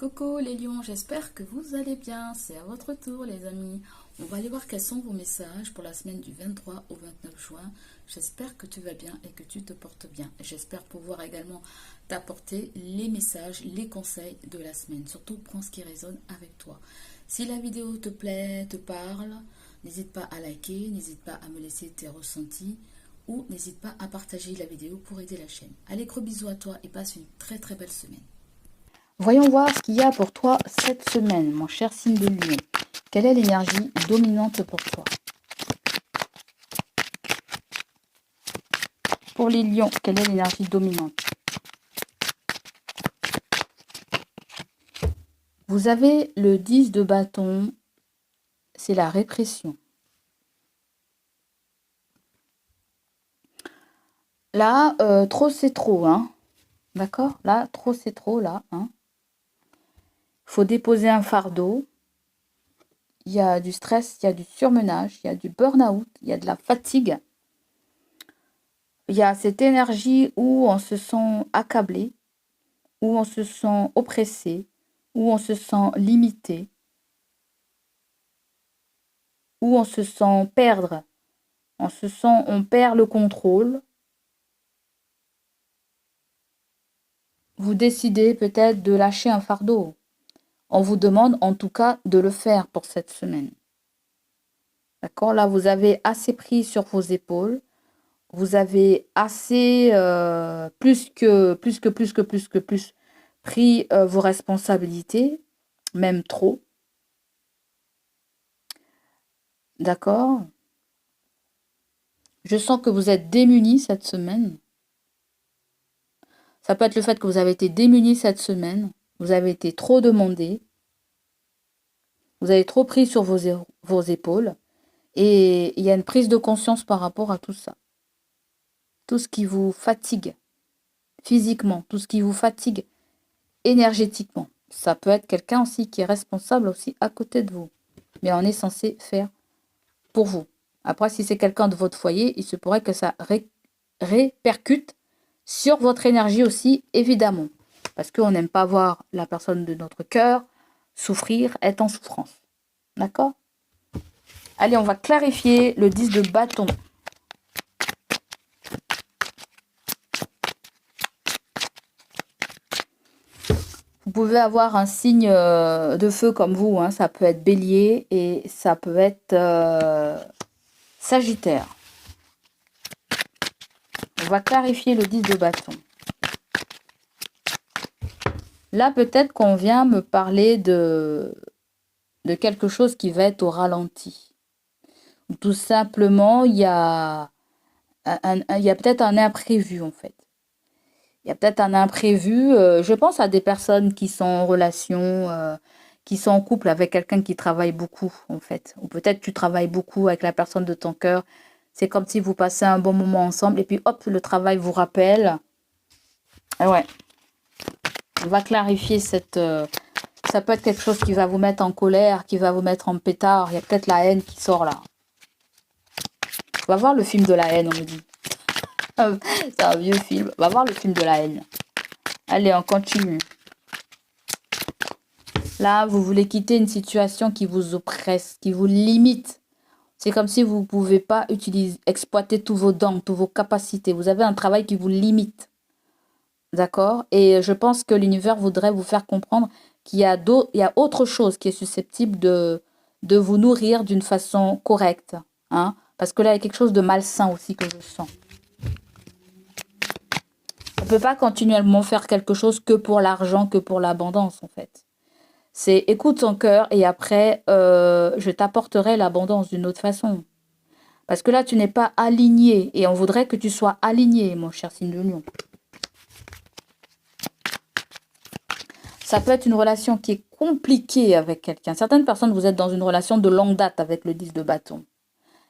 Coucou les lions, j'espère que vous allez bien. C'est à votre tour les amis. On va aller voir quels sont vos messages pour la semaine du 23 au 29 juin. J'espère que tu vas bien et que tu te portes bien. J'espère pouvoir également t'apporter les messages, les conseils de la semaine. Surtout, prends ce qui résonne avec toi. Si la vidéo te plaît, te parle, n'hésite pas à liker, n'hésite pas à me laisser tes ressentis ou n'hésite pas à partager la vidéo pour aider la chaîne. Allez, gros bisous à toi et passe une très très belle semaine. Voyons voir ce qu'il y a pour toi cette semaine, mon cher signe de Lion. Quelle est l'énergie dominante pour toi? Pour les lions, quelle est l'énergie dominante? Vous avez le 10 de bâton, c'est la répression. Là, trop c'est trop, hein. D'accord? Là, trop c'est trop, là, hein. Il faut déposer un fardeau. Il y a du stress, il y a du surmenage, il y a du burn-out, il y a de la fatigue. Il y a cette énergie où on se sent accablé, où on se sent oppressé, où on se sent limité, où on se sent perdre, on perd le contrôle. Vous décidez peut-être de lâcher un fardeau. On vous demande en tout cas de le faire pour cette semaine. D'accord? Là, vous avez assez pris sur vos épaules. Vous avez assez, plus pris vos responsabilités, même trop. D'accord? Je sens que vous êtes démunis cette semaine. Ça peut être le fait que vous avez été démunis cette semaine. Vous avez été trop demandé. Vous avez trop pris sur vos épaules. Et il y a une prise de conscience par rapport à tout ça. Tout ce qui vous fatigue physiquement, tout ce qui vous fatigue énergétiquement. Ça peut être quelqu'un aussi qui est responsable aussi à côté de vous. Mais on est censé faire pour vous. Après, si c'est quelqu'un de votre foyer, il se pourrait que ça répercute sur votre énergie aussi, évidemment. Parce qu'on n'aime pas voir la personne de notre cœur souffrir, être en souffrance. D'accord? Allez, on va clarifier le 10 de bâton. Vous pouvez avoir un signe de feu comme vous, hein. Ça peut être bélier et ça peut être sagittaire. On va clarifier le 10 de bâton. Là, peut-être qu'on vient me parler de quelque chose qui va être au ralenti. Tout simplement, il y a peut-être un imprévu, en fait. Il y a peut-être un imprévu. Je pense à des personnes qui sont en relation, qui sont en couple avec quelqu'un qui travaille beaucoup, en fait. Ou peut-être tu travailles beaucoup avec la personne de ton cœur. C'est comme si vous passez un bon moment ensemble et puis hop, le travail vous rappelle. Et ouais. On va clarifier cette... ça peut être quelque chose qui va vous mettre en colère, qui va vous mettre en pétard. Il y a peut-être la haine qui sort là. On va voir le film de la haine, on me dit. C'est un vieux film. On va voir le film de la haine. Allez, on continue. Là, vous voulez quitter une situation qui vous oppresse, qui vous limite. C'est comme si vous ne pouvez pas exploiter tous vos dons, toutes vos capacités. Vous avez un travail qui vous limite. D'accord? Et je pense que l'univers voudrait vous faire comprendre qu'il y a autre chose qui est susceptible de vous nourrir d'une façon correcte. Hein? Parce que là, il y a quelque chose de malsain aussi que je sens. On ne peut pas continuellement faire quelque chose que pour l'argent, que pour l'abondance, en fait. C'est écoute ton cœur et après, je t'apporterai l'abondance d'une autre façon. Parce que là, tu n'es pas aligné et on voudrait que tu sois aligné, mon cher signe de Lion. Ça peut être une relation qui est compliquée avec quelqu'un. Certaines personnes, vous êtes dans une relation de longue date avec le 10 de bâton.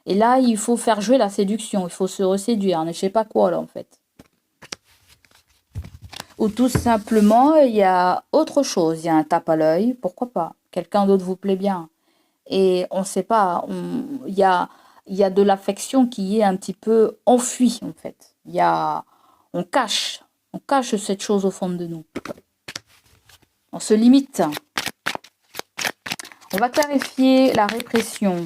Et là, il faut faire jouer la séduction. Il faut se reséduire. Je ne sais pas quoi, là, en fait. Ou tout simplement, il y a autre chose. Il y a un tape à l'œil. Pourquoi pas? Quelqu'un d'autre vous plaît bien. Et on ne sait pas. Il y a de l'affection qui est un petit peu enfuie, en fait. On cache cette chose au fond de nous. On se limite. On va clarifier la répression.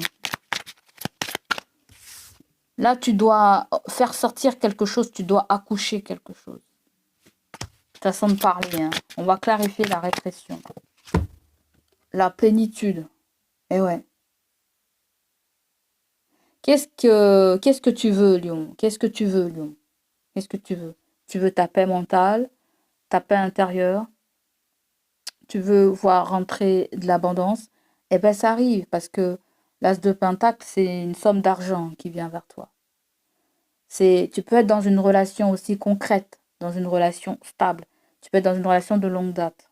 Là, tu dois faire sortir quelque chose, tu dois accoucher quelque chose. Façon de parler, hein. On va clarifier la répression. La plénitude. Eh ouais. Qu'est-ce que tu veux, Lion? Qu'est-ce que tu veux, Lion? Qu'est-ce que tu veux? Tu veux ta paix mentale, ta paix intérieure? Tu veux voir rentrer de l'abondance? Eh bien, ça arrive parce que l'as de Pentacle, c'est une somme d'argent qui vient vers toi. Tu peux être dans une relation aussi concrète, dans une relation stable. Tu peux être dans une relation de longue date.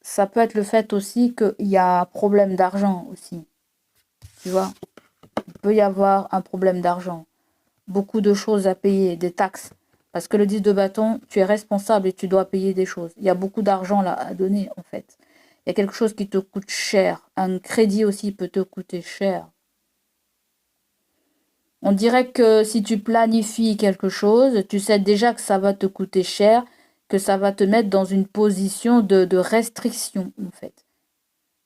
Ça peut être le fait aussi qu'il y a un problème d'argent aussi. Tu vois? Il peut y avoir un problème d'argent. Beaucoup de choses à payer, des taxes. Parce que le 10 de bâton, tu es responsable et tu dois payer des choses. Il y a beaucoup d'argent là à donner en fait. Il y a quelque chose qui te coûte cher. Un crédit aussi peut te coûter cher. On dirait que si tu planifies quelque chose, tu sais déjà que ça va te coûter cher, que ça va te mettre dans une position de restriction, en fait.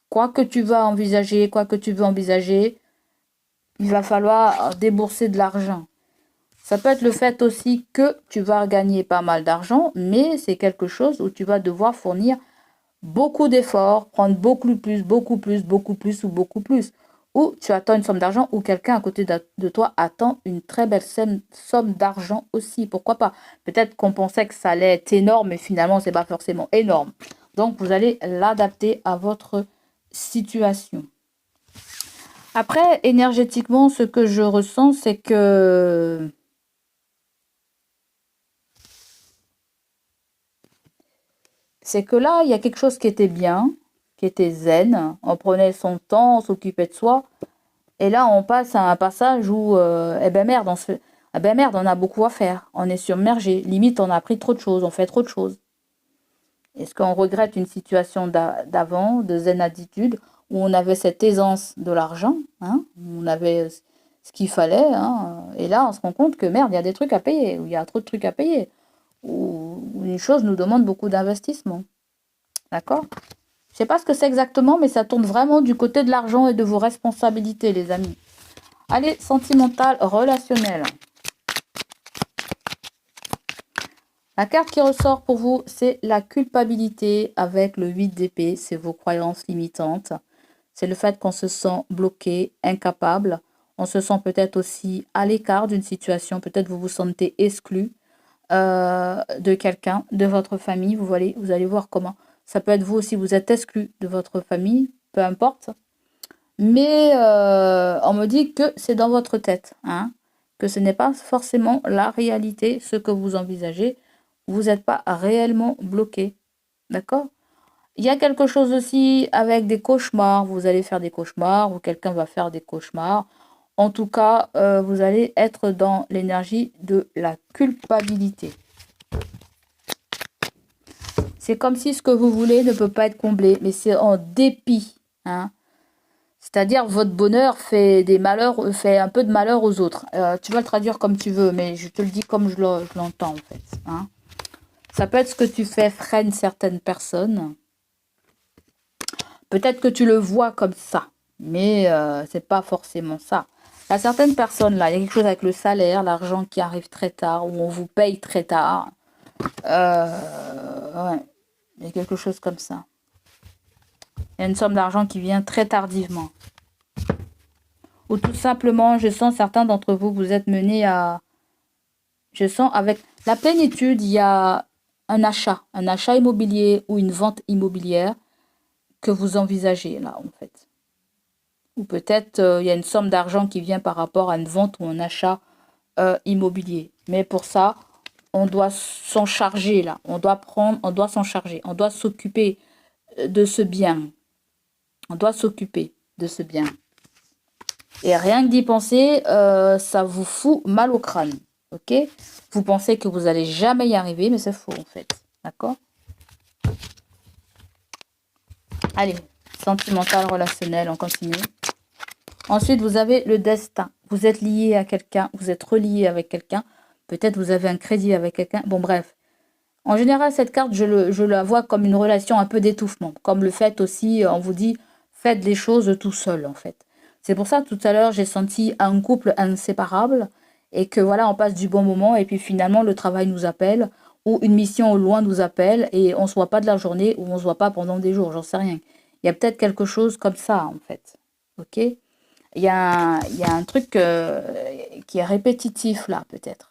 Quoi que tu vas envisager, quoi que tu veux envisager, il va falloir débourser de l'argent. Ça peut être le fait aussi que tu vas gagner pas mal d'argent, mais c'est quelque chose où tu vas devoir fournir beaucoup d'efforts, prendre beaucoup plus, beaucoup plus, beaucoup plus ou beaucoup plus. Ou tu attends une somme d'argent ou quelqu'un à côté de toi attend une très belle somme d'argent aussi. Pourquoi pas? Peut-être qu'on pensait que ça allait être énorme, mais finalement, c'est pas forcément énorme. Donc, vous allez l'adapter à votre situation. Après, énergétiquement, ce que je ressens, c'est que là, il y a quelque chose qui était bien, qui était zen. On prenait son temps, on s'occupait de soi. Et là, on passe à un passage où, eh ben merde, on a beaucoup à faire. On est submergé. Limite, on a appris trop de choses, on fait trop de choses. Est-ce qu'on regrette une situation d'avant, de zen attitude, où on avait cette aisance de l'argent, hein, où on avait ce qu'il fallait, hein, et là, on se rend compte que merde, il y a des trucs à payer, ou il y a trop de trucs à payer, ou une chose nous demande beaucoup d'investissement. D'accord? Je sais pas ce que c'est exactement, mais ça tourne vraiment du côté de l'argent et de vos responsabilités, les amis. Allez, sentimental, relationnel. La carte qui ressort pour vous, c'est la culpabilité avec le 8 d'épée. C'est vos croyances limitantes. C'est le fait qu'on se sent bloqué, incapable. On se sent peut-être aussi à l'écart d'une situation. Peut-être vous vous sentez exclu de quelqu'un, de votre famille. Vous allez voir comment. Ça peut être vous aussi, vous êtes exclu de votre famille, peu importe. Mais on me dit que c'est dans votre tête, hein, que ce n'est pas forcément la réalité, ce que vous envisagez. Vous n'êtes pas réellement bloqué. D'accord? Il y a quelque chose aussi avec des cauchemars. Vous allez faire des cauchemars ou quelqu'un va faire des cauchemars. En tout cas, vous allez être dans l'énergie de la culpabilité. C'est comme si ce que vous voulez ne peut pas être comblé, mais c'est en dépit, hein. C'est-à-dire votre bonheur fait un peu de malheur aux autres. Tu vas le traduire comme tu veux, mais je te le dis comme je l'entends en fait, hein. Ça peut être ce que tu fais freine certaines personnes. Peut-être que tu le vois comme ça, mais c'est pas forcément ça. Il y a certaines personnes là, il y a quelque chose avec le salaire, l'argent qui arrive très tard, ou on vous paye très tard. Ouais, il y a quelque chose comme ça. Il y a une somme d'argent qui vient très tardivement. Ou tout simplement, je sens certains d'entre vous, vous êtes menés à... Je sens avec la plénitude, il y a un achat immobilier ou une vente immobilière que vous envisagez là en fait. Ou peut-être il y a une somme d'argent qui vient par rapport à une vente ou un achat immobilier. Mais pour ça, on doit s'en charger là. On doit s'en charger. On doit s'occuper de ce bien. On doit s'occuper de ce bien. Et rien que d'y penser, ça vous fout mal au crâne. Ok? Vous pensez que vous n'allez jamais y arriver, mais c'est faux en fait. D'accord? Allez, sentimental, relationnel, on continue. Ensuite, vous avez le destin. Vous êtes lié à quelqu'un, vous êtes relié avec quelqu'un. Peut-être vous avez un crédit avec quelqu'un. Bon, bref. En général, cette carte, je la vois comme une relation un peu d'étouffement. Comme le fait aussi, on vous dit, faites les choses tout seul, en fait. C'est pour ça, tout à l'heure, j'ai senti un couple inséparable et que voilà, on passe du bon moment et puis finalement, le travail nous appelle ou une mission au loin nous appelle et on se voit pas de la journée ou on se voit pas pendant des jours, j'en sais rien. Il y a peut-être quelque chose comme ça, en fait. Ok? Il y a un truc qui est répétitif là, peut-être.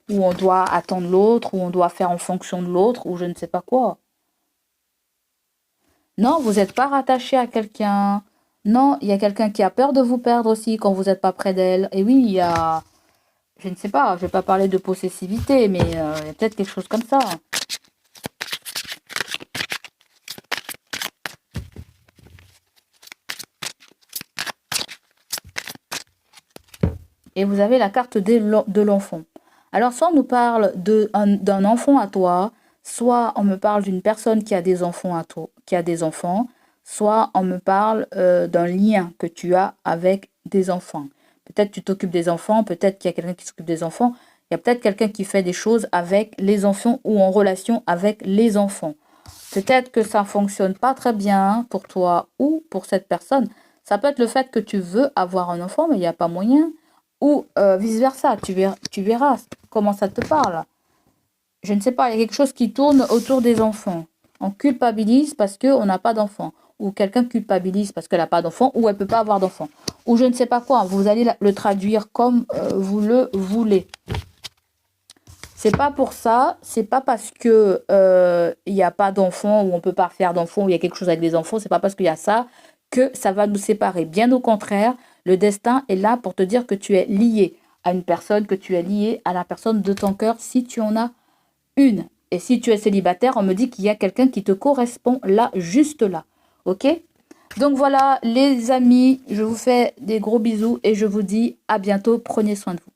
Où on doit attendre l'autre, où on doit faire en fonction de l'autre, ou je ne sais pas quoi. Non, vous n'êtes pas rattaché à quelqu'un. Non, il y a quelqu'un qui a peur de vous perdre aussi quand vous n'êtes pas près d'elle. Et oui, il y a, je ne sais pas, je ne vais pas parler de possessivité, mais il y a peut-être quelque chose comme ça. Et vous avez la carte de l'enfant. Alors, soit on nous parle d'un enfant à toi, soit on me parle d'une personne qui a des enfants à toi, qui a des enfants, soit on me parle d'un lien que tu as avec des enfants. Peut-être tu t'occupes des enfants, peut-être qu'il y a quelqu'un qui s'occupe des enfants, il y a peut-être quelqu'un qui fait des choses avec les enfants ou en relation avec les enfants. Peut-être que ça ne fonctionne pas très bien pour toi ou pour cette personne. Ça peut être le fait que tu veux avoir un enfant, mais il n'y a pas moyen. Ou vice-versa, tu verras comment ça te parle. Je ne sais pas, il y a quelque chose qui tourne autour des enfants. On culpabilise parce qu'on n'a pas d'enfant. Ou quelqu'un culpabilise parce qu'elle n'a pas d'enfant, ou elle ne peut pas avoir d'enfant. Ou je ne sais pas quoi, vous allez le traduire comme vous le voulez. C'est pas pour ça, c'est pas parce que il n'y a pas d'enfants ou on peut pas faire d'enfants ou il y a quelque chose avec des enfants, c'est pas parce qu'il y a ça que ça va nous séparer. Bien au contraire, le destin est là pour te dire que tu es lié à une personne, que tu es lié à la personne de ton cœur si tu en as une. Et si tu es célibataire, on me dit qu'il y a quelqu'un qui te correspond là, juste là. Ok? Donc voilà, les amis, je vous fais des gros bisous et je vous dis à bientôt. Prenez soin de vous.